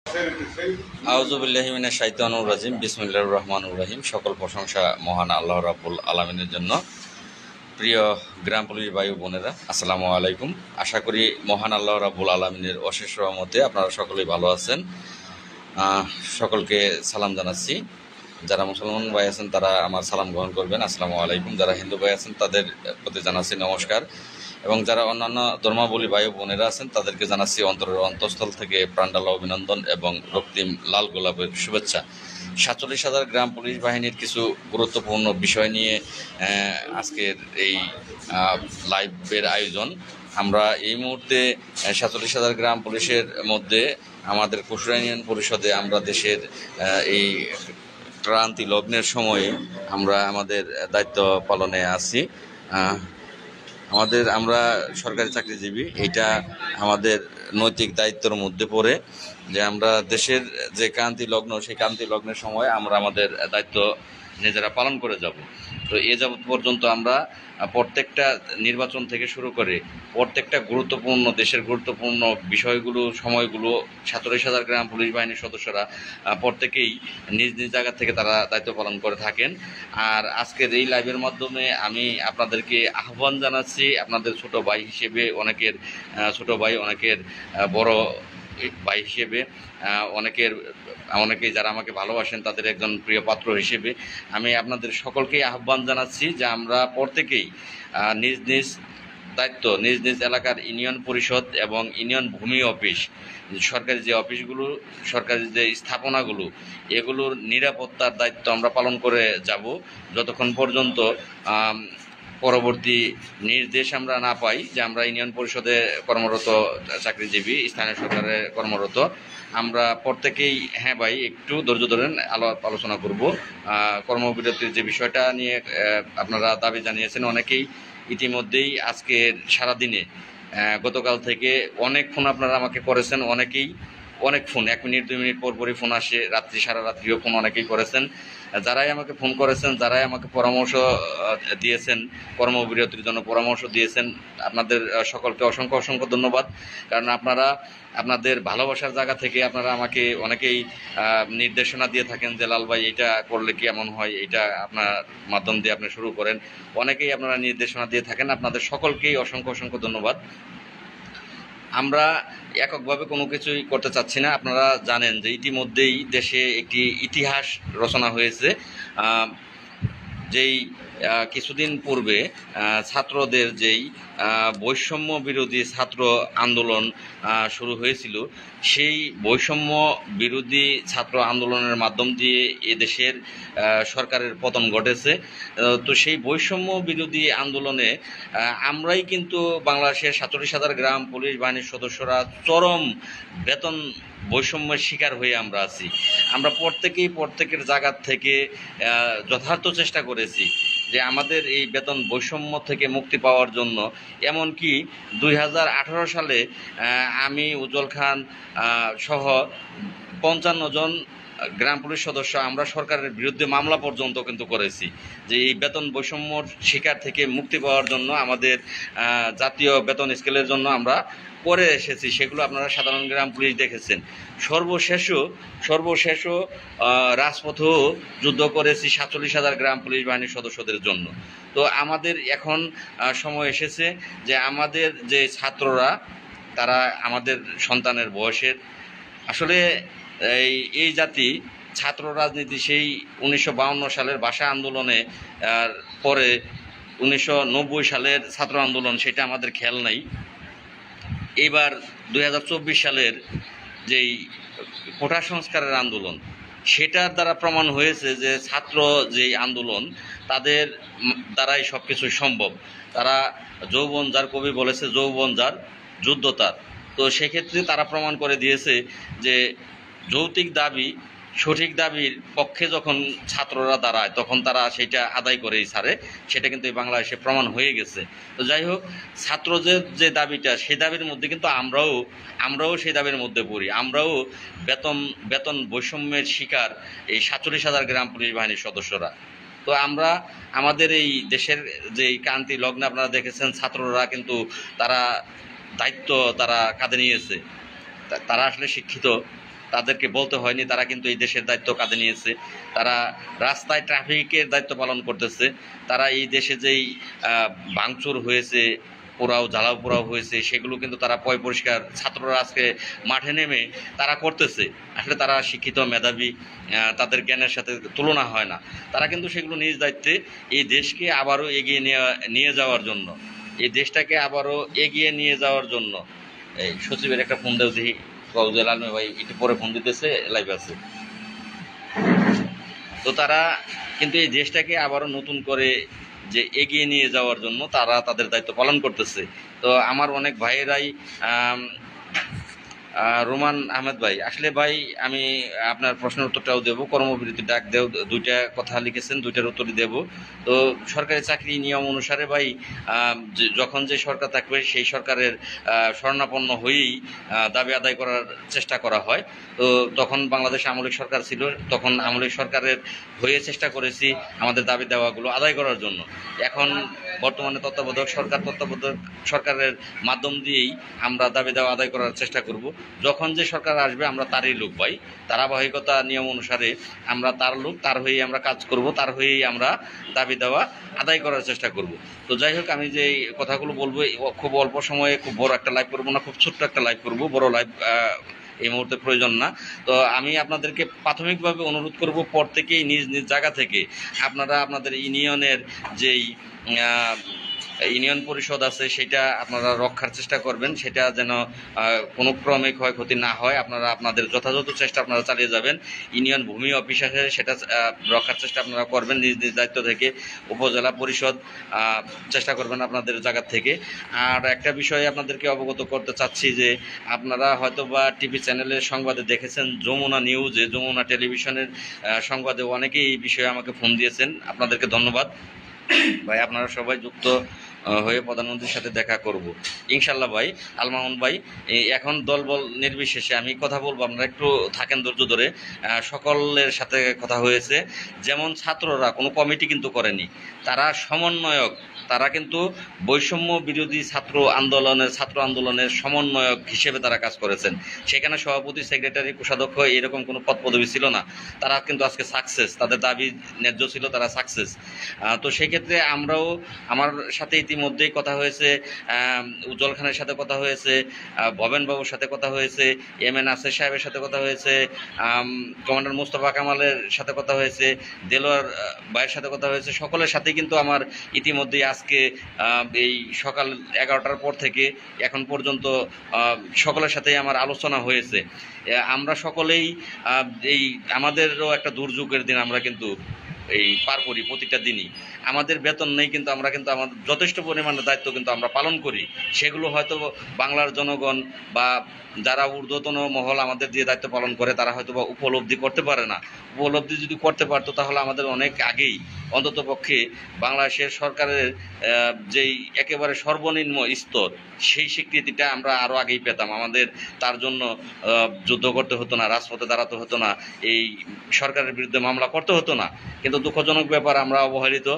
আউযুবিল্লাহি মিনাশ শাইতানির রাজিম। বিসমিল্লাহির রহমানির রহিম। সকল প্রশংসা মহান আল্লাহ রাব্বুল আলামিনের জন্য। প্রিয় গ্রাম পুলিশ ভাই ও বোনেরা, আসসালামু আলাইকুম। আশা করি মহান আল্লাহ রাব্বুল আলামিনের অশেষ রহমতে আপনারা সকলেই ভালো আছেন। সকলকে সালাম জানাচ্ছি। যারা মুসলমান ভাই আছেন তারা আমার সালাম গ্রহণ করবেন, আসসালামু আলাইকুম। যারা হিন্দু ভাই আছেন তাদের প্রতি জানাচ্ছি নমস্কার, এবং যারা অন্যান্য ধর্মাবলী ভাই ও বোনেরা আছেন তাদেরকে জানাচ্ছি অন্তরের অন্তঃস্থল থেকে প্রাণঢালা অভিনন্দন এবং রক্তিম লাল গোলাপের শুভেচ্ছা। 47,000 গ্রাম পুলিশ বাহিনীর কিছু গুরুত্বপূর্ণ বিষয় নিয়ে আজকের এই লাইভের আয়োজন। আমরা এই মুহূর্তে 47,000 গ্রাম পুলিশের মধ্যে আমাদের কুশরা ইউনিয়ন পরিষদে আমরা দেশের এই ক্রান্তি লগ্নের সময়ে আমরা আমাদের দায়িত্ব পালনে আছি। আমরা সরকারি চাকরিজীবী, এটা আমাদের নৈতিক দায়িত্বের মধ্যে পড়ে যে আমরা দেশের যে ক্রান্তি লগ্ন, সেই ক্রান্তি লগ্নের সময় আমরা আমাদের দায়িত্ব নিজেরা পালন করে যাব। তো এ যাবৎ পর্যন্ত আমরা প্রত্যেকটা নির্বাচন থেকে শুরু করে প্রত্যেকটা গুরুত্বপূর্ণ দেশের গুরুত্বপূর্ণ বিষয়গুলো সময়গুলো 47,000 গ্রাম পুলিশ বাহিনীর সদস্যরা প্রত্যেকেই নিজ নিজ জায়গা থেকে তারা দায়িত্ব পালন করে থাকেন। আর আজকের এই লাইভের মাধ্যমে আমি আপনাদেরকে আহ্বান জানাচ্ছি, আপনাদের ছোট ভাই হিসেবে, অনেকের ছোট ভাই, অনেকের বড় ভাই হিসেবে, অনেকেই যারা আমাকে ভালোবাসেন তাদের একজন প্রিয় পাত্র হিসেবে আমি আপনাদের সকলকেই আহ্বান জানাচ্ছি যে আমরা প্রত্যেকেই নিজ নিজ দায়িত্ব, নিজ নিজ এলাকার ইউনিয়ন পরিষদ এবং ইউনিয়ন ভূমি অফিস, সরকারি যে অফিসগুলো, সরকারি যে স্থাপনাগুলো, এগুলোর নিরাপত্তার দায়িত্ব আমরা পালন করে যাব যতক্ষণ পর্যন্ত পরবর্তী নির্দেশ আমরা না পাই যে আমরা ইউনিয়ন পরিষদে কর্মরত চাকরিজীবী, স্থানীয় সরকারে কর্মরত। আমরা প্রত্যেকেই, হ্যাঁ ভাই একটু ধৈর্য ধরেন, আলোচনা করব। কর্মবিরতির যে বিষয়টা নিয়ে আপনারা দাবি জানিয়েছেন অনেকেই, ইতিমধ্যেই আজকের সারাদিনে গতকাল থেকে অনেক ফোন আপনারা আমাকে করেছেন, অনেক ফোন, 1 মিনিট 2 মিনিট পরপরই ফোন আসে, সারা রাত্রিও ফোন অনেকেই করেছেন। যারাই আমাকে ফোন করেছেন, যারাই আমাকে পরামর্শ দিয়েছেন, কর্মবিরতির জন্য পরামর্শ দিয়েছেন, আপনাদের সকলকে অসংখ্য ধন্যবাদ। কারণ আপনারা আপনাদের ভালোবাসার জায়গা থেকে আপনারা আমাকে অনেকেই নির্দেশনা দিয়ে থাকেন যে লাল ভাই এটা করলে কি এমন হয়, এটা আপনার মাধ্যম দিয়ে আপনি শুরু করেন, অনেকেই আপনারা নির্দেশনা দিয়ে থাকেন। আপনাদের সকলকেই অসংখ্য ধন্যবাদ। আমরা এককভাবে কোনো কিছুই করতে চাচ্ছি না। আপনারা জানেন যে ইতিমধ্যেই দেশে একটি ইতিহাস রচনা হয়েছে। যেই কিছুদিন পূর্বে ছাত্রদের যেই বৈষম্য বিরোধী ছাত্র আন্দোলন শুরু হয়েছিল, সেই বৈষম্য বিরোধী ছাত্র আন্দোলনের মাধ্যম দিয়ে এদেশের সরকারের পতন ঘটেছে। তো সেই বৈষম্য বিরোধী আন্দোলনে আমরাই কিন্তু বাংলাদেশের 47,000 গ্রাম পুলিশ বাহিনীর সদস্যরা চরম বেতন বৈষম্যের শিকার হয়ে আমরা আছি। আমরা প্রত্যেকের জায়গা থেকে যথার্থ চেষ্টা করেছি যে আমাদের এই বেতন বৈষম্য থেকে মুক্তি পাওয়ার জন্য। এমনকি 2018 সালে আমি, উজ্জ্বল খান সহ 55 জন গ্রাম পুলিশ সদস্য আমরা সরকারের বিরুদ্ধে মামলা পর্যন্ত কিন্তু করেছি যে এই বেতন বৈষম্যর শিকার থেকে মুক্তি পাওয়ার জন্য, আমাদের জাতীয় বেতন স্কেলের জন্য আমরা করে এসেছি। সেগুলো আপনারা সাধারণ গ্রাম পুলিশ দেখেছেন। সর্বশেষও রাজপথেও যুদ্ধ করেছি 47,000 গ্রাম পুলিশ বাহিনীর সদস্যদের জন্য। তো আমাদের এখন সময় এসেছে যে আমাদের যে ছাত্ররা, তারা আমাদের সন্তানের বয়সের, আসলে এই জাতি ছাত্র রাজনীতি সেই 1952 সালের ভাষা আন্দোলনে পরে 1990 সালের ছাত্র আন্দোলন, সেটা আমাদের খেয়াল নাই। এবার 2024 সালের যেই কোটা সংস্কারের আন্দোলন, সেটার দ্বারা প্রমাণ হয়েছে যে ছাত্র যেই আন্দোলন, তাদের দ্বারাই সব কিছু সম্ভব। তারা যৌবন যার, কবি বলেছে যৌবন যার যুদ্ধ তার। তো সেক্ষেত্রে তারা প্রমাণ করে দিয়েছে যে যৌক্তিক দাবি, সঠিক দাবির পক্ষে যখন ছাত্ররা দাঁড়ায় তখন তারা সেটা আদায় করেই ছাড়ে। সেটা কিন্তু এই বাংলাদেশে প্রমাণ হয়ে গেছে। তো যাই হোক, ছাত্রদের যে দাবিটা, সেই দাবির মধ্যে কিন্তু আমরাও সেই দাবির মধ্যে পড়ি। আমরাও বেতন বৈষম্যের শিকার এই 47,000 গ্রাম পুলিশ বাহিনীর সদস্যরা। তো আমরা আমাদের এই দেশের যে ক্রান্তি লগ্নে আপনারা দেখেছেন, ছাত্ররা কিন্তু তারা দায়িত্ব তারা কাঁধে নিয়েছে। তারা আসলে শিক্ষিত, তাদেরকে বলতে হয়নি, তারা কিন্তু এই দেশের দায়িত্ব কাঁধে নিয়েছে। তারা রাস্তায় ট্রাফিকের দায়িত্ব পালন করতেছে। তারা এই দেশে যেই ভাঙচুর হয়েছে, পোড়াও জ্বালাও পোড়াও হয়েছে, সেগুলো কিন্তু তারা পয় পরিষ্কার ছাত্ররা আজকে মাঠে নেমে তারা করতেছে। আসলে তারা শিক্ষিত, মেধাবী, তাদের জ্ঞানের সাথে তুলনা হয় না। তারা কিন্তু সেগুলো নিজ দায়িত্বে এই দেশকে আবারও এগিয়ে নিয়ে যাওয়ার জন্য, এই দেশটাকে আবারও এগিয়ে নিয়ে যাওয়ার জন্য। এই সচিবের একটা ফোন দেও দেখি, ফৌজুল আলমী ভাই একটু পরে ফোন দিতেছে, লাইভ আছে। তো তারা কিন্তু এই দেশটাকে আবারও নতুন করে যে এগিয়ে নিয়ে যাওয়ার জন্য তারা তাদের দায়িত্ব পালন করতেছে। তো আমার অনেক ভাইয়েরাই রোমান আহমেদ ভাই, আসলে ভাই আমি আপনার প্রশ্নের উত্তরটাও দেবো। কর্মবিরতি ডাক দেও, দুইটা কথা লিখেছেন, দুইটার উত্তরই দেব। তো সরকারি চাকরি নিয়ম অনুসারে ভাই যখন যে সরকার থাকবে সেই সরকারের শরণাপন্ন হয়েই দাবি আদায় করার চেষ্টা করা হয়। তো তখন বাংলাদেশ আমলিক সরকার ছিল, তখন আমলিক সরকারের হয়ে চেষ্টা করেছি আমাদের দাবি দেওয়াগুলো আদায় করার জন্য। এখন বর্তমানে তত্ত্বাবধায়ক সরকারের মাধ্যম দিয়েই আমরা দাবি দেওয়া আদায় করার চেষ্টা করব। যখন যে সরকার আসবে আমরা তারই লোক ভাই, ধারাবাহিকতা নিয়ম অনুসারে আমরা তার লোক, তার হয়েই আমরা কাজ করব, তার হয়েই আমরা দাবি দেওয়া আদায় করার চেষ্টা করব। তো যাই হোক, আমি যে কথাগুলো বলবো খুব অল্প সময়ে, খুব বড় একটা লাইভ করবো না, খুব ছোট্ট একটা লাইভ করবো, বড় লাইভ এই মুহূর্তে প্রয়োজন না। তো আমি আপনাদেরকে প্রাথমিকভাবে অনুরোধ করব, পর থেকেই নিজ নিজ জায়গা থেকে আপনারা আপনাদের ইউনিয়নের যেই ইউনিয়ন পরিষদ আছে সেটা আপনারা রক্ষার চেষ্টা করবেন, সেটা যেন কোনো ক্রমে ক্ষয়ক্ষতি না হয়। আপনারা আপনাদের যথাযথ চেষ্টা আপনারা চালিয়ে যাবেন। ইউনিয়ন ভূমি অফিস আছে সেটা রক্ষার চেষ্টা আপনারা করবেন নিজ নিজ দায়িত্ব থেকে। উপজেলা পরিষদ চেষ্টা করবেন আপনাদের জায়গা থেকে। আর একটা বিষয়ে আপনাদেরকে অবগত করতে চাচ্ছি যে আপনারা হয়তো বা টিভি চ্যানেলের সংবাদে দেখেছেন, যমুনা নিউজে, যমুনা টেলিভিশনের সংবাদে অনেকেই এই বিষয়ে আমাকে ফোন দিয়েছেন। আপনাদেরকে ধন্যবাদ ভাই, আপনারা সবাই যুক্ত হয়ে প্রধানমন্ত্রীর সাথে দেখা করব ইনশাল্লাহ ভাই। আলমামুন ভাই, এখন দলবল নির্বিশেষে আমি কথা বলবো, আপনারা একটু থাকেন ধৈর্য ধরে। সকলের সাথে কথা হয়েছে, যেমন ছাত্ররা কোনো কমিটি কিন্তু করেনি, তারা সমন্বয়ক, তারা কিন্তু বৈষম্য বিরোধী ছাত্র আন্দোলনের সমন্বয়ক হিসেবে তারা কাজ করেছেন। সেখানে সভাপতি, সেক্রেটারি, কোষাধ্যক্ষ এরকম কোনো পদ পদবি ছিল না। তারা কিন্তু আজকে সাকসেস, তাদের দাবি ন্যায্য ছিল, তারা সাকসেস। তো সেক্ষেত্রে আমরাও, আমার সাথে ইতিমধ্যেই কথা হয়েছে, উজ্জ্বল খানের সাথে কথা হয়েছে, ভবেন বাবুর সাথে কথা হয়েছে, এম.এ. নাসির সাহেবের সাথে কথা হয়েছে, কমান্ডার মোস্তফা কামালের সাথে কথা হয়েছে, দেলোয়ার ভাইয়ের সাথে কথা হয়েছে। সকলের সাথেই কিন্তু আমার ইতিমধ্যেই আজকে এই সকাল 11টার পর থেকে এখন পর্যন্ত সকলের সাথেই আমার আলোচনা হয়েছে। আমরা সকলেই এই আমাদেরও একটা দুর্যোগের দিন আমরা কিন্তু এই পার করি, প্রতিটা দিনই আমাদের বেতন নেই, কিন্তু আমরা কিন্তু আমাদের যথেষ্ট পরিমাণে দায়িত্ব কিন্তু আমরা পালন করি। সেগুলো হয়তো বাংলার জনগণ বা যারা ঊর্ধ্বতন মহল আমাদের দিয়ে দায়িত্ব পালন করে তারা হয়তো বা উপলব্ধি করতে পারে না। উপলব্ধি যদি করতে পারতো তাহলে আমাদের অনেক আগেই অন্ততপক্ষে বাংলাদেশের সরকারের যেই একেবারে সর্বনিম্ন স্তর, সেই স্বীকৃতিটা আমরা আরও আগেই পেতাম। আমাদের তার জন্য যুদ্ধ করতে হতো না, রাজপথে দাঁড়াতে হতো না, এই সরকারের বিরুদ্ধে মামলা করতে হতো না। কিন্তু দুঃখজনক ব্যাপার, আমরা অবহেলিত।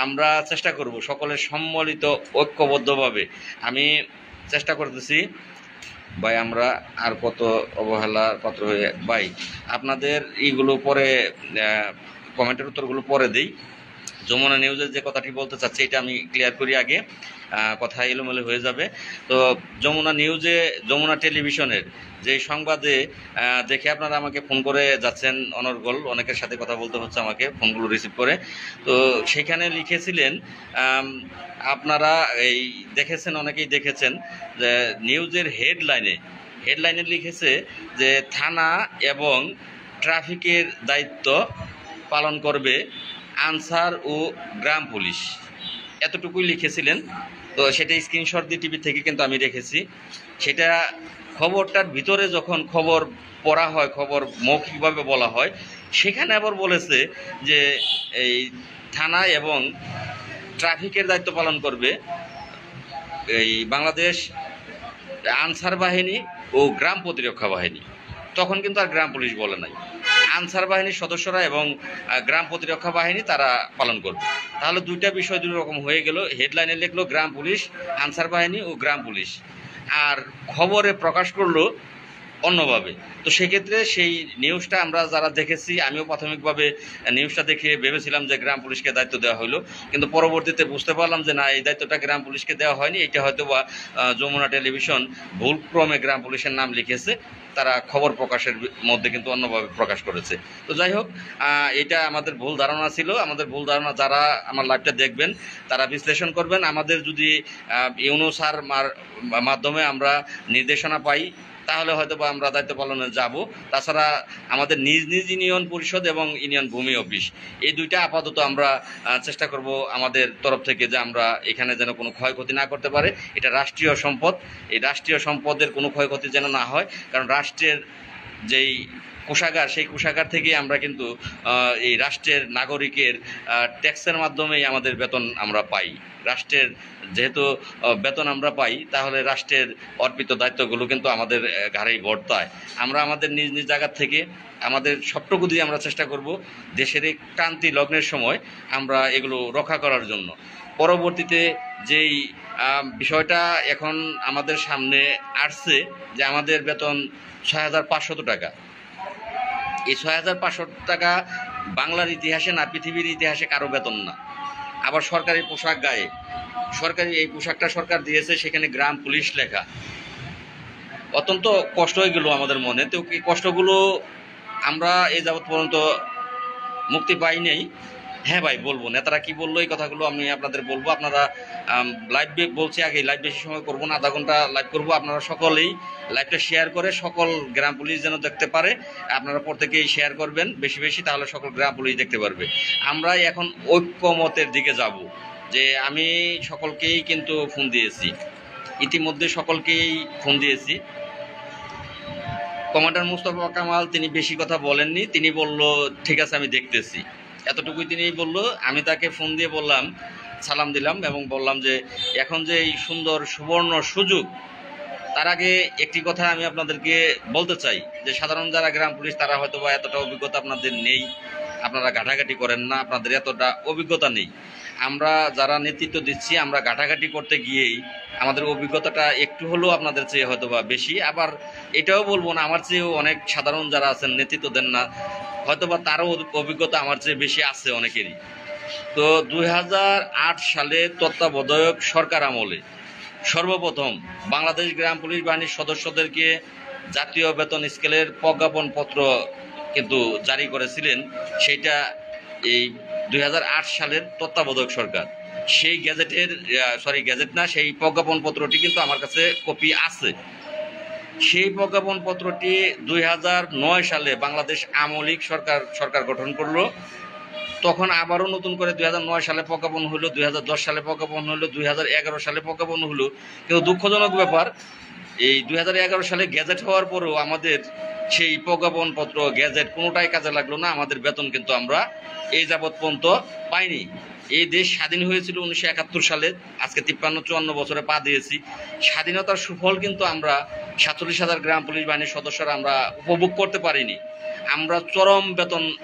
আমরা চেষ্টা করব সকলের সম্মিলিত ঐক্যবদ্ধভাবে, আমি চেষ্টা করতেছি ভাই। আমরা আর কত অবহেলার পাত্র হয়ে ভাই, আপনাদের এইগুলো পরে কমেন্টের উত্তরগুলো পরে দিই। যমুনা নিউজের যে কথাটি বলতে চাচ্ছি এটা আমি ক্লিয়ার করি আগে, কথা এলোমেলো হয়ে যাবে। তো যমুনা নিউজে, যমুনা টেলিভিশনের যে সংবাদে দেখে আপনারা আমাকে ফোন করে যাচ্ছেন অনর্গল, অনেকের সাথে কথা বলতে হচ্ছে আমাকে ফোনগুলো রিসিভ করে। তো সেখানে লিখেছিলেন, আপনারা এই দেখেছেন, অনেকেই দেখেছেন যে নিউজের হেডলাইনে লিখেছে যে থানা এবং ট্রাফিকের দায়িত্ব পালন করবে আনসার ও গ্রাম পুলিশ, এতটুকুই লিখেছিলেন। তো সেটা স্ক্রিনশট দিয়ে টিভি থেকে কিন্তু আমি রেখেছি। সেটা খবরটার ভিতরে যখন খবর পড়া হয়, খবর মৌখিকভাবে বলা হয়, সেখানে আবার বলেছে যে এই থানা এবং ট্রাফিকের দায়িত্ব পালন করবে এই বাংলাদেশ আনসার বাহিনী ও গ্রাম প্রতিরক্ষা বাহিনী। তখন কিন্তু আর গ্রাম পুলিশ বলে নাই, আনসার বাহিনীর সদস্যরা এবং গ্রাম প্রতিরক্ষা বাহিনী তারা পালন করবে। তাহলে দুইটা বিষয় দুই রকম হয়ে গেল। হেডলাইনে লিখলো গ্রাম পুলিশ, আনসার বাহিনী ও গ্রাম পুলিশ, আর খবরে প্রকাশ করলো অন্যভাবে। তো সেক্ষেত্রে সেই নিউজটা আমরা যারা দেখেছি, আমিও প্রাথমিকভাবে নিউজটা দেখে ভেবেছিলাম যে গ্রাম পুলিশকে দায়িত্ব দেওয়া হলো, কিন্তু পরবর্তীতে বুঝতে পারলাম যে না, এই দায়িত্বটা গ্রাম পুলিশকে দেওয়া হয়নি। এটা হয়তো বা যমুনা টেলিভিশন ভুলক্রমে গ্রাম পুলিশের নাম লিখেছে, তারা খবর প্রকাশের মধ্যে কিন্তু অন্যভাবে প্রকাশ করেছে। তো যাই হোক, এটা আমাদের ভুল ধারণা ছিল। আমাদের ভুল ধারণা যারা আমার লাইভটা দেখবেন তারা বিশ্লেষণ করবেন। আমাদের যদি ইউনূস স্যার মাধ্যমে আমরা নির্দেশনা পাই তাহলে হয়তো বা আমরা দায়িত্ব পালনে যাব। তাছাড়া আমাদের নিজ নিজ ইউনিয়ন পরিষদ এবং ইউনিয়ন ভূমি অফিস, এই দুইটা আপাতত আমরা চেষ্টা করব আমাদের তরফ থেকে যে আমরা এখানে যেন কোনো ক্ষয়ক্ষতি না করতে পারে। এটা রাষ্ট্রীয় সম্পদ, এই রাষ্ট্রীয় সম্পদের কোনো ক্ষয়ক্ষতি যেন না হয়, কারণ রাষ্ট্রের যেই কোষাগার, সেই কোষাগার থেকে আমরা কিন্তু এই রাষ্ট্রের নাগরিকের ট্যাক্সের মাধ্যমেই আমাদের বেতন আমরা পাই। রাষ্ট্রের যেহেতু বেতন আমরা পাই, তাহলে রাষ্ট্রের অর্পিত দায়িত্বগুলো কিন্তু আমাদের ঘাড়েই বর্তায়। আমরা আমাদের নিজ নিজ জায়গা থেকে আমাদের সবটুকু দিয়ে আমরা চেষ্টা করব দেশের এই ক্রান্তি লগ্নের সময় আমরা এগুলো রক্ষা করার জন্য। পরবর্তীতে যেই বিষয়টা এখন আমাদের সামনে আসছে যে আমাদের বেতন ৬,৫০০ টাকা। এই ৬,৫০০ টাকা বাংলার ইতিহাসে না, পৃথিবীর ইতিহাসে কারো বেতন না। আবার সরকারি পোশাক গায়ে, সরকারি এই পোশাকটা সরকার দিয়েছে, সেখানে গ্রাম পুলিশ লেখা। অত্যন্ত কষ্ট হয়ে গেল আমাদের মনে। তো এই কষ্টগুলো আমরা এই যাবৎ পর্যন্ত মুক্তি পাই নাই। হ্যাঁ ভাই, বলবো নেতারা কি বললো এই কথাগুলো আমি আপনাদের বলবো। আপনারা লাইভ বলছি আগে, লাইভ বেশি সময় করবো না, আধা ঘন্টা লাইভ করবো। আপনারা সকলেই লাইভটা শেয়ার করে সকল গ্রাম পুলিশ যেন দেখতে পারে। আপনারা প্রত্যেকেই শেয়ার করবেন বেশি বেশি, তাহলে সকল গ্রাম পুলিশ দেখতে পারবে। আমরা এখন ঐক্যমতের দিকে যাব। যে আমি সকলকেই কিন্তু ফোন দিয়েছি, ইতিমধ্যে সকলকেই ফোন দিয়েছি। কমান্ডার মুস্তফা কামাল তিনি বেশি কথা বলেননি, তিনি বলল ঠিক আছে আমি দেখতেছি, এতটুকুই তিনি বললো। আমি তাকে ফোন দিয়ে বললাম, সালাম দিলাম এবং বললাম যে এখন যে এই সুন্দর সুবর্ণ সুযোগ, তার আগে একটি কথা আমি আপনাদেরকে বলতে চাই যে সাধারণ যারা গ্রাম পুলিশ তারা হয়তো বা এতটা অভিজ্ঞতা আপনাদের নেই, আপনারা ঘাটাঘাটি করেন না, আপনাদের এতটা অভিজ্ঞতা নেই। আমরা যারা নেতৃত্ব দিচ্ছি, আমরা ঘাটাঘাটি করতে গিয়েই আমাদের অভিজ্ঞতাটা একটু হলেও আপনাদের চেয়ে হয়তো বা বেশি। আবার এটাও বলবো না আমার চেয়েও অনেক সাধারণ যারা আছেন নেতৃত্ব দেন না, হয়তো বা তারও অভিজ্ঞতা আমার চেয়ে বেশি আছে অনেকেরই। তো ২০০৮ সালে তত্ত্বাবধায়ক সরকার আমলে সর্বপ্রথম বাংলাদেশ গ্রাম পুলিশ বাহিনীর সদস্যদেরকে জাতীয় বেতন স্কেলের প্রজ্ঞাপনপত্র কিন্তু জারি করেছিলেন। সেইটা এই ২০০৮ সালের তত্ত্বাবধায়ক সরকার। সেই সেই প্রজ্ঞাপনপত্রটি কিন্তু আমার কাছে কপি আছে। সেই প্রজ্ঞাপনপত্রটি ২০০৯ সালে বাংলাদেশ আওয়ামী লীগ সরকার গঠন করলো। তখন আবারও নতুন করে ২০০৯ সালে প্রজ্ঞাপন হলো, ২০১০ সালে প্রজ্ঞাপন হলো, ২০১১ সালে প্রজ্ঞাপন হলো। কিন্তু দুঃখজনক ব্যাপার, এই ২০১১ সালে গ্যাজেট হওয়ার পরেও আমাদের সেই প্রজ্ঞাপনপত্র গ্যাজেট কোনোটাই কাজে লাগলো না। আমাদের বেতন কিন্তু আমরা এই যাবৎ পর্যন্ত পাইনি। এই দেশ স্বাধীন হয়েছিল ১৯৭১ সালে, আজকে ৫৩-৫৪ বছরে পা দিয়েছি। স্বাধীনতার সুফল কিন্তু আমরা ৪৭,০০০ গ্রাম পুলিশ বাহিনীর সদস্যরা আমরা উপভোগ করতে পারিনি। আমরা চরম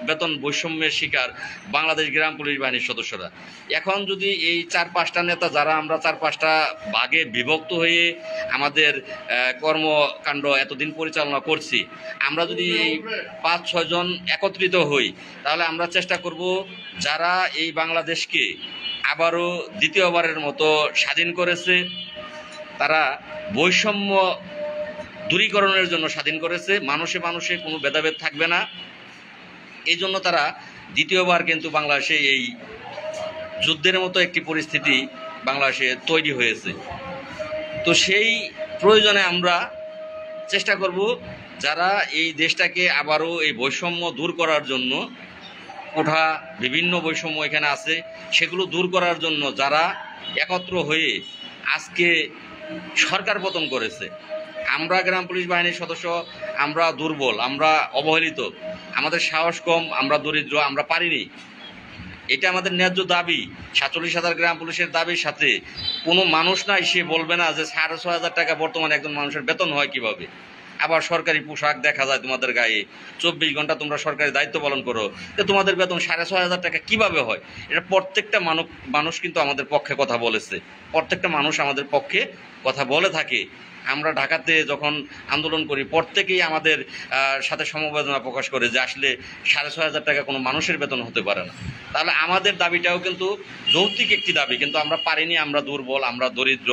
বেতন বৈষম্যের শিকার বাংলাদেশ গ্রাম পুলিশ বাহিনীর সদস্যরা। এখন যদি এই ৪-৫টা নেতা, যারা আমরা ৪-৫টা ভাগে বিভক্ত হয়ে আমাদের কর্মকাণ্ড এতদিন পরিচালনা করছি, আমরা যদি এই ৫-৬ জন একত্রিত হই, তাহলে আমরা চেষ্টা করব যারা এই বাংলাদেশকে আবারও দ্বিতীয়বারের মতো স্বাধীন করেছে, তারা বৈষম্য দূরীকরণের জন্য স্বাধীন করেছে, মানুষে মানুষে কোনো ভেদাভেদ থাকবে না। এই জন্য তারা দ্বিতীয়বার কিন্তু বাংলাদেশে এই যুদ্ধের মতো একটি পরিস্থিতি বাংলাদেশে তৈরি হয়েছে। তো সেই প্রয়োজনে আমরা চেষ্টা করব যারা এই দেশটাকে আবারও এই বৈষম্য দূর করার জন্য, কোঠা বিভিন্ন বৈষম্য এখানে আছে, সেগুলো দূর করার জন্য যারা একত্র হয়ে আজকে সরকার পতন করেছে। আমরা গ্রাম পুলিশ বাহিনীর সদস্য, আমরা দুর্বল, আমরা অবহেলিত, আমাদের সাহস কম, আমরা দরিদ্র, আমরা পারিনি। এটা আমাদের ন্যায্য দাবি। ৪৭,০০০ গ্রাম পুলিশের দাবির সাথে কোনো মানুষ নাই সে বলবে না যে ৬,৫০০ টাকা বর্তমানে একজন মানুষের বেতন হয় কিভাবে। আবার সরকারি পোশাক দেখা যায় তোমাদের গায়ে, ২৪ ঘন্টা তোমরা সরকারি দায়িত্ব পালন করো, তো তোমাদের বেতন ৬,৫০০ টাকা কিভাবে হয়? এটা প্রত্যেকটা মানুষ কিন্তু আমাদের পক্ষে কথা বলেছে, প্রত্যেকটা মানুষ আমাদের পক্ষে কথা বলে থাকে। আমরা ঢাকাতে যখন আন্দোলন করি প্রত্যেকেই আমাদের সাথে সমবেদনা প্রকাশ করে যে আসলে 6,500 টাকা কোনো মানুষের বেতন হতে পারে না। তাহলে আমাদের দাবিটাও কিন্তু যৌক্তিক একটি দাবি, কিন্তু আমরা পারিনি, আমরা দুর্বল, আমরা দরিদ্র,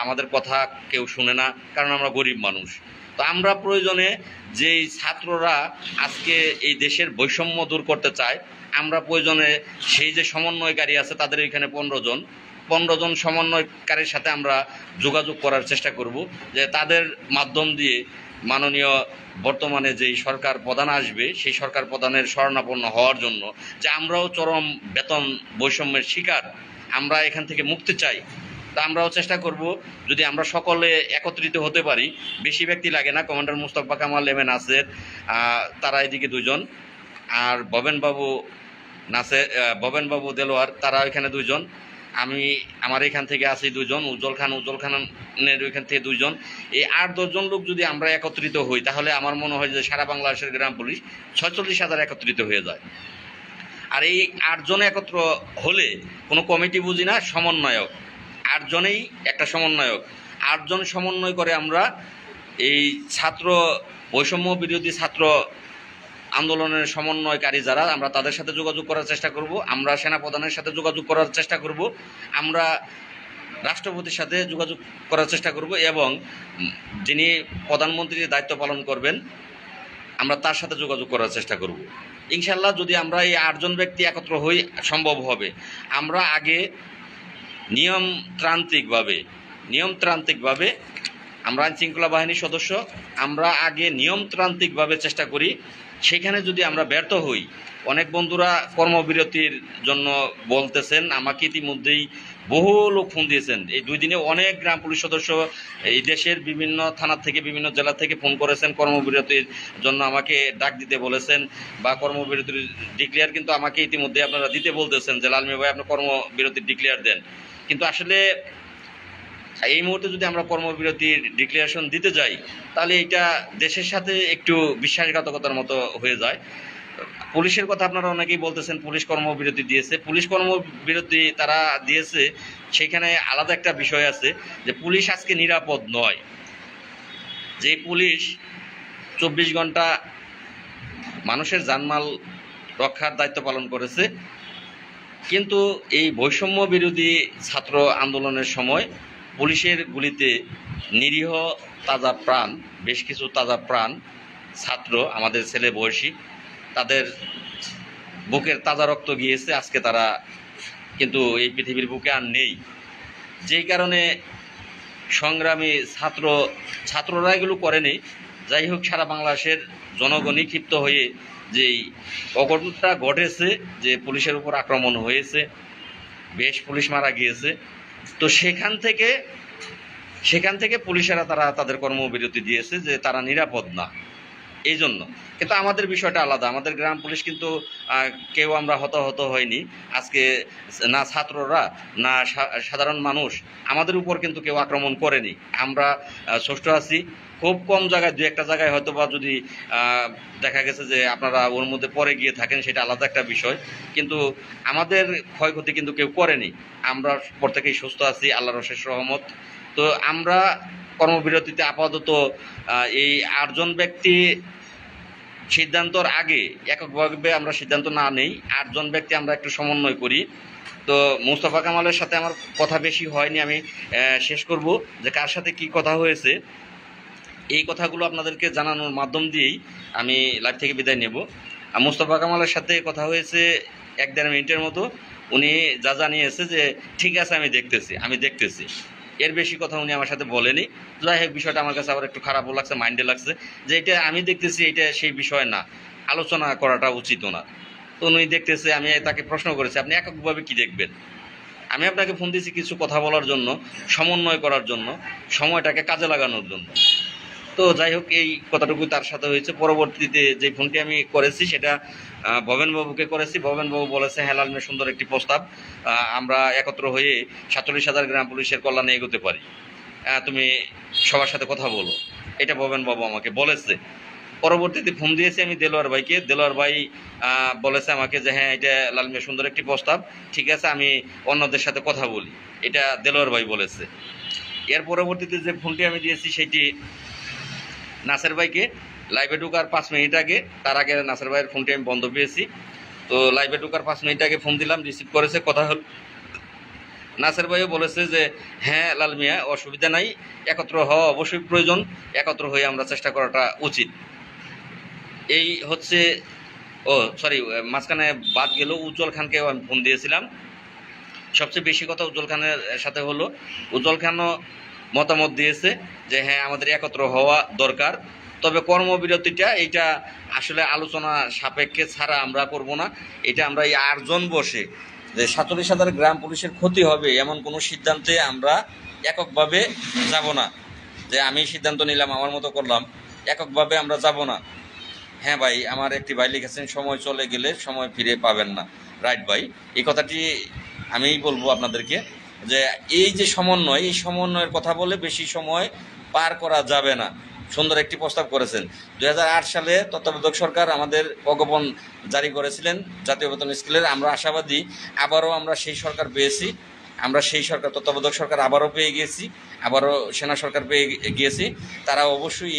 আমাদের কথা কেউ শুনে না, কারণ আমরা গরিব মানুষ। তো আমরা প্রয়োজনে যেই ছাত্ররা আজকে এই দেশের বৈষম্য দূর করতে চায়, আমরা প্রয়োজনে সেই যে সমন্বয়কারী আছে তাদের এখানে 15 জন সমন্বয়কারীর সাথে আমরা যোগাযোগ করার চেষ্টা করব, যে তাদের মাধ্যম দিয়ে মাননীয় বর্তমানে যেই সরকার প্রধান আসবে সেই সরকার প্রধানের শরণাপন্ন হওয়ার জন্য, যে আমরাও চরম বেতন বৈষম্যের শিকার, আমরা এখান থেকে মুক্তি চাই। তা আমরাও চেষ্টা করব, যদি আমরা সকলে একত্রিত হতে পারি, বেশি ব্যক্তি লাগে না, commander Mustafa Kamal, M A Naser, তারা এদিকে 2 জন, আর ভবেনবাবু দেলোয়ার, তারা ওইখানে 2 জন, আমি আমার এখান থেকে আছি 2 জন, উজ্জ্বল খানের ওইখান থেকে 2 জন, এই 8-10 জন লোক যদি আমরা একত্রিত হই, তাহলে আমার মনে হয় যে সারা বাংলাদেশের গ্রাম পুলিশ 46,000 একত্রিত হয়ে যায়। আর এই 8 জন একত্র হলে কোনো কমিটি বুঝি না, সমন্বয়ক 8 জনেই একটা সমন্বয়ক, 8 জন সমন্বয় করে আমরা এই ছাত্র বৈষম্য বিরোধী ছাত্র আন্দোলনের সমন্বয়কারী যারা, আমরা তাদের সাথে যোগাযোগ করার চেষ্টা করব, আমরা সেনাপ্রধানের সাথে যোগাযোগ করার চেষ্টা করব, আমরা রাষ্ট্রপতির সাথে যোগাযোগ করার চেষ্টা করব, এবং যিনি প্রধানমন্ত্রীর দায়িত্ব পালন করবেন আমরা তার সাথে যোগাযোগ করার চেষ্টা করব। ইনশাল্লাহ যদি আমরা এই 8 জন ব্যক্তি একত্র হই সম্ভব হবে। আমরা আগে নিয়মতান্ত্রিকভাবে আমরা আইনশৃঙ্খলা বাহিনীর সদস্য, আমরা আগে নিয়মতান্ত্রিকভাবে চেষ্টা করি। সেখানে যদি আমরা ব্যর্থ হই, অনেক বন্ধুরা কর্মবিরতির জন্য বলতেছেন, আমাকে ইতিমধ্যেই বহু লোক ফোন দিয়েছেন। এই 2 দিনে অনেক গ্রাম পুলিশ সদস্য এই দেশের বিভিন্ন থানা থেকে, বিভিন্ন জেলা থেকে ফোন করেছেন, কর্মবিরতির জন্য আমাকে ডাক দিতে বলেছেন, বা কর্মবিরতির ডিক্লেয়ার কিন্তু আমাকে ইতিমধ্যে আপনারা দিতে বলতেছেন যে লালমি ভাই আপনি কর্মবিরতির ডিক্লেয়ার দেন। কিন্তু আসলে এই মুহূর্তে যদি আমরা কর্মবিরতির ডিক্লারেশন দিতে যাই, তাহলে এটা দেশের সাথে একটু বিশ্বাসঘাতকতার মতো হয়ে যায়। পুলিশের কথা আপনারা অনেকেই বলতেছেন পুলিশ কর্মবিরতি দিয়েছে, পুলিশ কর্মবিরতি তারা দিয়েছে, সেখানে আলাদা একটা বিষয় আছে যে পুলিশ আজকে নিরাপদ নয়। যে পুলিশ 24 ঘন্টা মানুষের জানমাল রক্ষার দায়িত্ব পালন করেছে, কিন্তু এই বৈষম্য বিরোধী ছাত্র আন্দোলনের সময় পুলিশের গুলিতে নিরীহ তাজা প্রাণ, বেশ কিছু তাজা প্রাণ ছাত্র, আমাদের ছেলে বয়সী, তাদের বুকের তাজা রক্ত গিয়েছে। আজকে তারা কিন্তু এই পৃথিবীর বুকে আর নেই। যেই কারণে সংগ্রামী ছাত্ররা এগুলো করেনি। যাই হোক, সারা বাংলাদেশের জনগণই ক্ষিপ্ত হয়ে যেই অঘটনটা ঘটেছে, যে পুলিশের উপর আক্রমণ হয়েছে, বেশ পুলিশ মারা গিয়েছে, তো সেখান থেকে পুলিশেরা তারা তাদের কর্মবিরতি দিয়েছে যে তারা নিরাপদ না, এই জন্য। কিন্তু আমাদের বিষয়টা আলাদা, আমাদের গ্রাম পুলিশ কিন্তু কেউ আমরা হতাহত হয়নি। আজকে না ছাত্ররা না সাধারণ মানুষ আমাদের উপর কিন্তু কেউ আক্রমণ করেনি। আমরা সুষ্ঠু আছি। খুব কম জায়গায়, 2-1টা জায়গায় হয়তো বা যদি দেখা গেছে যে আপনারা ওর মধ্যে পরে গিয়ে থাকেন, সেটা আলাদা একটা বিষয়, কিন্তু আমাদের ক্ষয়ক্ষতি কিন্তু কেউ করেনি। আমরা প্রত্যেকেই সুস্থ আছি, আল্লাহর অশেষ রহমত। তো আমরা কর্মবিরতিতে আপাতত এই 8 জন ব্যক্তি সিদ্ধান্তর আগে এককভাবে আমরা সিদ্ধান্ত না নেই, 8 জন ব্যক্তি আমরা একটু সমন্বয় করি। তো মুস্তফা কামালের সাথে আমার কথা বেশি হয়নি, আমি শেষ করব যে কার সাথে কি কথা হয়েছে। এই কথাগুলো আপনাদেরকে জানানোর মাধ্যম দিয়েই আমি লাইভ থেকে বিদায় নেব। মুস্তফা কামালের সাথে কথা হয়েছে 1-1.5 মিনিটের মতো। উনি যা জানিয়েছে যে ঠিক আছে আমি দেখতেছি, এর বেশি কথা উনি আমার সাথে বলেনি। যাই হোক, বিষয়টা আমার কাছে আবার একটু খারাপও লাগছে, মাইন্ডে লাগছে যে এটা আমি দেখতেছি, এটা সেই বিষয় না, আলোচনা করাটা উচিত না। তো উনি দেখতেছে, আমি তাকে প্রশ্ন করেছি আপনি এককভাবে কি দেখবেন। আমি আপনাকে ফোন দিয়েছি কিছু কথা বলার জন্য, সমন্বয় করার জন্য, সময়টাকে কাজে লাগানোর জন্য। তো যাই হোক, এই কথাটুকু তার সাথে হয়েছে। পরবর্তীতে যে ফোনটি আমি করেছি সেটা ভবেনবাবুকে করেছি। ভবেনবাবু বলেছে হ্যাঁ লালমি, সুন্দর একটি প্রস্তাব, আমরা একত্র হয়ে 47,000 গ্রাম পুলিশের কল্যাণে এগোতে পারি, তুমি সবার সাথে কথা বলো, এটা ভবেনবাবু আমাকে বলেছে। পরবর্তীতে ফোন দিয়েছি আমি দেলোয়ার ভাইকে, দেলোয়ার ভাই বলেছে আমাকে যে হ্যাঁ এটা লালমি সুন্দর একটি প্রস্তাব, ঠিক আছে আমি অন্যদের সাথে কথা বলি, এটা দেলোয়ার ভাই বলেছে। এর পরবর্তীতে যে ফোনটি আমি দিয়েছি সেটি নাসের ভাইকে। লাইভে ঢোকার 5 মিনিট আগে, তার আগে নাসের ভাইয়ের ফোনটি আমি বন্ধ পেয়েছি। তো লাইভে ঢোকার 5 মিনিট আগে ফোন দিলাম, রিসিভ করেছে। কথা হল, নাসের ভাইও বলেছে যে হ্যাঁ লাল মিয়া, অসুবিধা নাই, একত্র হওয়া অবশ্যই প্রয়োজন, একত্র হয়ে আমরা চেষ্টা করাটা উচিত। এই হচ্ছে, ও সরি, মাঝখানে বাদ গেল, উজ্জ্বল খানকেও আমি ফোন দিয়েছিলাম। সবচেয়ে বেশি কথা উজ্জ্বল খানের সাথে হলো, উজ্জ্বল খানও মতামত দিয়েছে যে হ্যাঁ আমাদের একত্র হওয়া দরকার, তবে কর্মবিরতিটা এইটা আসলে আলোচনা সাপেক্ষে ছাড়া আমরা করব না। এটা আমরা এই 8 জন বসে যে 47,000 গ্রাম পুলিশের ক্ষতি হবে এমন কোনো সিদ্ধান্তে আমরা এককভাবে যাব না, যে আমি সিদ্ধান্ত নিলাম আমার মতো করলাম, এককভাবে আমরা যাব না। হ্যাঁ ভাই, আমার একটি ভাই লিখেছেন সময় চলে গেলে সময় ফিরে পাবেন না। রাইট ভাই, এই কথাটি আমিই বলবো আপনাদেরকে, যে এই যে সমন্বয়, এই সমন্বয়ের কথা বলে বেশি সময় পার করা যাবে না। সুন্দর একটি প্রস্তাব করেছেন। 2008 সালে তত্ত্বাবধায়ক সরকার আমাদের প্রজ্ঞাপন জারি করেছিলেন জাতীয় বেতন স্কেলের। আমরা আশাবাদী আবারও আমরা সেই সরকার পেয়েছি, আমরা সেই সরকার তত্ত্বাবধায়ক সরকার আবারও পেয়ে গিয়েছি, আবারও সেনা সরকার পেয়ে গিয়েছি। তারা অবশ্যই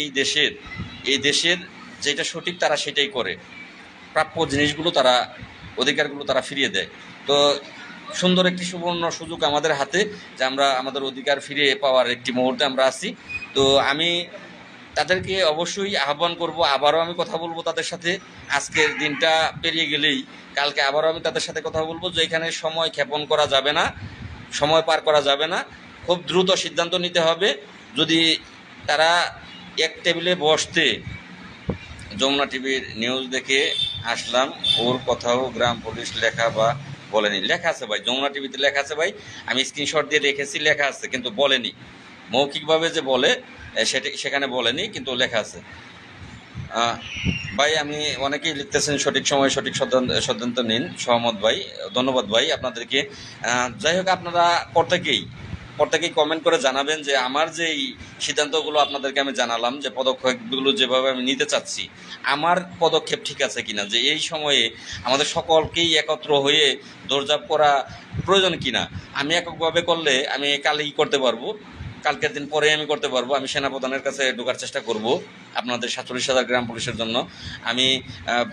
এই দেশের যেটা সঠিক তারা সেটাই করে, প্রাপ্য জিনিসগুলো তারা, অধিকারগুলো তারা ফিরিয়ে দেয়। তো সুন্দর একটি সুবর্ণ সুযোগ আমাদের হাতে, যে আমরা আমাদের অধিকার ফিরে পাওয়ার একটি মুহূর্তে আমরা আছি। তো আমি তাদেরকে অবশ্যই আহ্বান করব, আবারও আমি কথা বলবো তাদের সাথে। আজকের দিনটা পেরিয়ে গেলেই কালকে আবারও আমি তাদের সাথে কথা বলবো, যে এখানে সময় ক্ষেপণ করা যাবে না, সময় পার করা যাবে না, খুব দ্রুত সিদ্ধান্ত নিতে হবে। যদি তারা এক টেবিলে বসতে, যমুনা টিভির নিউজ দেখে আসলাম, ওর কথাও গ্রাম পুলিশ লেখা বা বলেনি। লেখা আছে ভাই, যমুনা টিভিতে লেখা আছে ভাই, আমি স্ক্রিনশট দিয়ে রেখেছি, লেখা আছে, কিন্তু বলেনি। মৌখিকভাবে যে বলে সেখানে বলেনি, কিন্তু লেখা আছে। ভাই, আমি অনেকেই লিখতেছেন সঠিক সময় সঠিক সিদ্ধান্ত নিন, সহমত ভাই, ধন্যবাদ ভাই আপনাদেরকে। যাই হোক, আপনারা প্রত্যেকেই কমেন্ট করে জানাবেন যে আমার যে এই সিদ্ধান্তগুলো আপনাদেরকে আমি জানালাম, যে পদক্ষেপগুলো যেভাবে আমি নিতে চাচ্ছি, আমার পদক্ষেপ ঠিক আছে কিনা, যে এই সময়ে আমাদের সকলকেই একত্র হয়ে দৌড়ঝাঁপ করা প্রয়োজন কিনা। আমি এককভাবে করলে আমি কালই করতে পারবো, কালকের দিন পরে আমি করতে পারবো। আমি সেনাপ্রধানের কাছে ঢোকার চেষ্টা করব আপনাদের 47,000 গ্রাম পুলিশের জন্য। আমি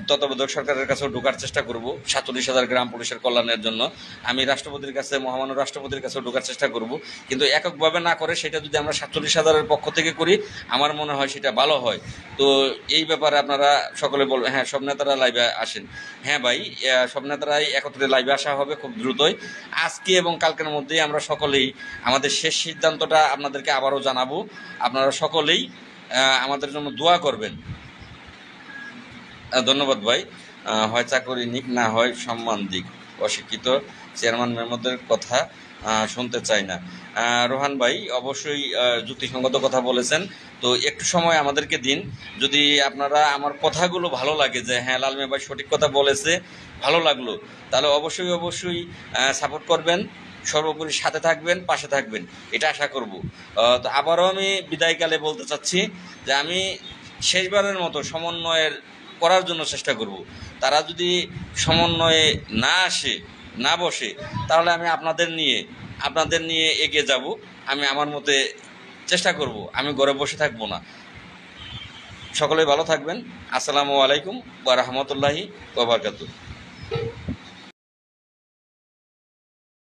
তত্ত্বাবধায়ক সরকারের কাছেও ঢোকার চেষ্টা করব 47,000 গ্রাম পুলিশের কল্যাণের জন্য। আমি রাষ্ট্রপতির কাছে, মহামান্য রাষ্ট্রপতির কাছেও ঢোকার চেষ্টা করব। কিন্তু এককভাবে না করে সেটা যদি আমরা 47,000-এর পক্ষ থেকে করি, আমার মনে হয় সেটা ভালো হয়। তো এই ব্যাপারে আপনারা সকলে বলবেন, হ্যাঁ সব নেতারা লাইভে আসেন। হ্যাঁ ভাই, সব নেতারাই একত্রে লাইভে আসা হবে খুব দ্রুতই। আজকে এবং কালকের মধ্যেই আমরা সকলেই আমাদের শেষ সিদ্ধান্তটা আপনাদেরকে আবারও জানাবো। আপনারা সকলেই আমাদের জন্য দোয়া করবেন। ধন্যবাদ ভাই। হয় চাকরি নিক, না হয় সম্মান দিক, অশিক্ষিত চেয়ারম্যান মেম্বারদের কথা শুনতে চাই না। রোহান ভাই অবশ্যই যুক্তিসঙ্গত কথা বলেছেন। তো একটু সময় আমাদেরকে দিন, যদি আপনারা আমার কথাগুলো ভালো লাগে, যে হ্যাঁ লাল মিয়া ভাই সঠিক কথা বলেছে, ভালো লাগলো, তাহলে অবশ্যই সাপোর্ট করবেন, সর্বোপরি সাথে থাকবেন, পাশে থাকবেন, এটা আশা করব। তো আবারও আমি বিদায়কালে বলতে চাচ্ছি যে আমি শেষবারের মতো সমন্বয়ের করার জন্য চেষ্টা করব। তারা যদি সমন্বয়ে না বসে, তাহলে আমি আপনাদের নিয়ে এগিয়ে যাব। আমি আমার মতে চেষ্টা করব, আমি ঘরে বসে থাকবো না। সকলে ভালো থাকবেন। আসসালামু আলাইকুম ওয়া রাহমাতুল্লাহি ওয়া বারাকাতুহু।